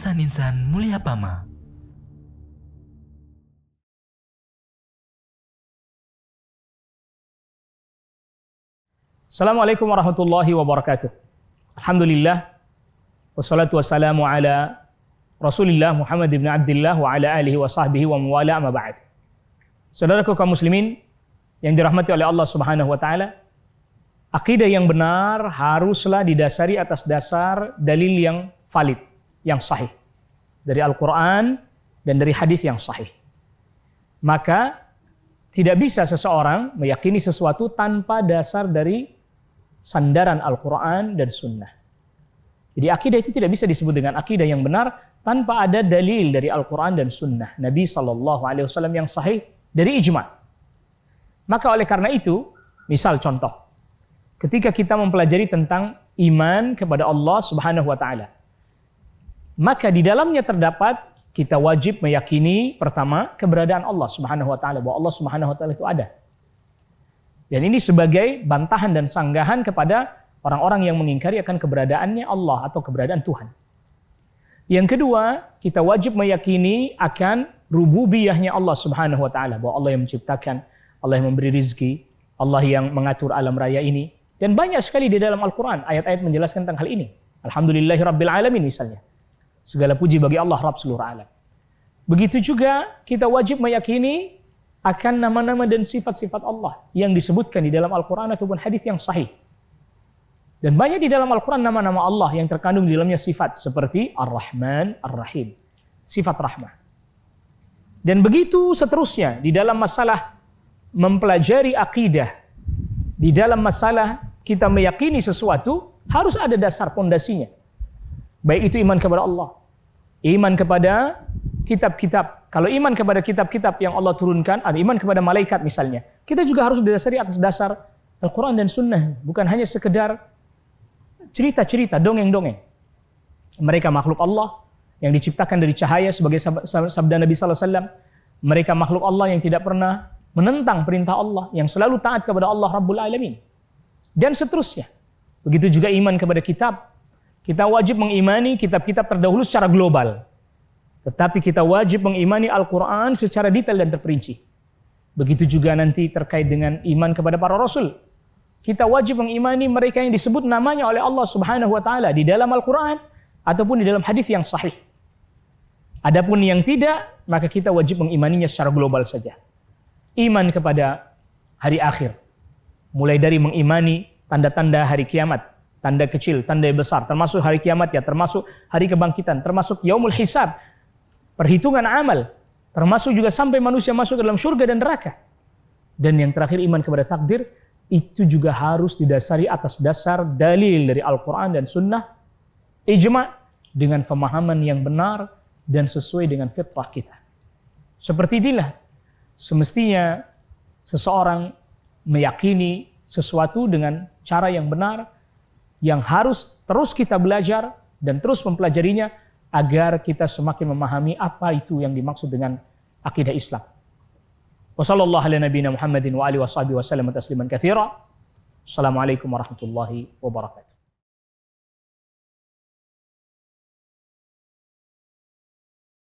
Insan-insan Mulia Pama. Assalamualaikum warahmatullahi wabarakatuh. Alhamdulillah, wassalatu wassalamu ala Rasulillah Muhammad ibn Abdillah wa ala alihi wa sahbihi wa mawala amma ba'd. Saudaraku kaum muslimin yang dirahmati oleh Allah Subhanahu wa taala, akidah yang benar haruslah didasari atas dasar dalil yang valid, yang sahih dari Al-Quran dan dari hadis yang sahih. Maka tidak bisa seseorang meyakini sesuatu tanpa dasar dari sandaran Al-Quran dan Sunnah. Jadi akidah itu tidak bisa disebut dengan akidah yang benar tanpa ada dalil dari Al-Quran dan Sunnah Nabi SAW yang sahih dari ijma'. Maka oleh karena itu, misal contoh, ketika kita mempelajari tentang iman kepada Allah Subhanahu wa taala, maka di dalamnya terdapat kita wajib meyakini pertama keberadaan Allah Subhanahu wa taala, bahwa Allah Subhanahu wa taala itu ada. Dan ini sebagai bantahan dan sanggahan kepada orang-orang yang mengingkari akan keberadaannya Allah atau keberadaan Tuhan. Yang kedua, kita wajib meyakini akan rububiyahnya Allah Subhanahu wa taala, bahwa Allah yang menciptakan, Allah yang memberi rizki, Allah yang mengatur alam raya ini. Dan banyak sekali di dalam Al-Quran ayat-ayat menjelaskan tentang hal ini. Alhamdulillahi Rabbil Alamin misalnya. Segala puji bagi Allah Rabb seluruh alam. Begitu juga kita wajib meyakini akan nama-nama dan sifat-sifat Allah yang disebutkan di dalam Al-Quran ataupun hadis yang sahih. Dan banyak di dalam Al-Quran nama-nama Allah yang terkandung di dalamnya sifat seperti Ar-Rahman, Ar-Rahim, sifat rahmah. Dan begitu seterusnya di dalam masalah mempelajari akidah, di dalam masalah kita meyakini sesuatu harus ada dasar pondasinya. Baik itu iman kepada Allah, iman kepada kitab-kitab. Kalau iman kepada kitab-kitab yang Allah turunkan, ada iman kepada malaikat misalnya, kita juga harus didasari atas dasar Al-Quran dan Sunnah. Bukan hanya sekedar cerita-cerita, dongeng-dongeng. Mereka makhluk Allah yang diciptakan dari cahaya sebagai sabda Nabi SAW. Mereka makhluk Allah yang tidak pernah menentang perintah Allah, yang selalu taat kepada Allah Rabbul Alamin. Dan seterusnya. Begitu juga iman kepada kitab. Kita wajib mengimani kitab-kitab terdahulu secara global. Tetapi kita wajib mengimani Al-Quran secara detail dan terperinci. Begitu juga nanti terkait dengan iman kepada para Rasul. Kita wajib mengimani mereka yang disebut namanya oleh Allah Subhanahu wa taala di dalam Al-Quran ataupun di dalam hadis yang sahih. Adapun yang tidak, maka kita wajib mengimaninya secara global saja. Iman kepada hari akhir. Mulai dari mengimani tanda-tanda hari kiamat. Tanda kecil, tanda besar, termasuk hari kiamat ya, termasuk hari kebangkitan, termasuk yaumul hisab, perhitungan amal, termasuk juga sampai manusia masuk ke dalam surga dan neraka. Dan yang terakhir iman kepada takdir, itu juga harus didasari atas dasar dalil dari Al-Quran dan Sunnah, ijma' dengan pemahaman yang benar dan sesuai dengan fitrah kita. Seperti inilah semestinya seseorang meyakini sesuatu dengan cara yang benar, yang harus terus kita belajar dan terus mempelajarinya agar kita semakin memahami apa itu yang dimaksud dengan akidah Islam. Wassallallahu ala nabiyina Muhammadin wa alihi washabihi wasallam tasliman katsira. Assalamualaikum warahmatullahi wabarakatuh.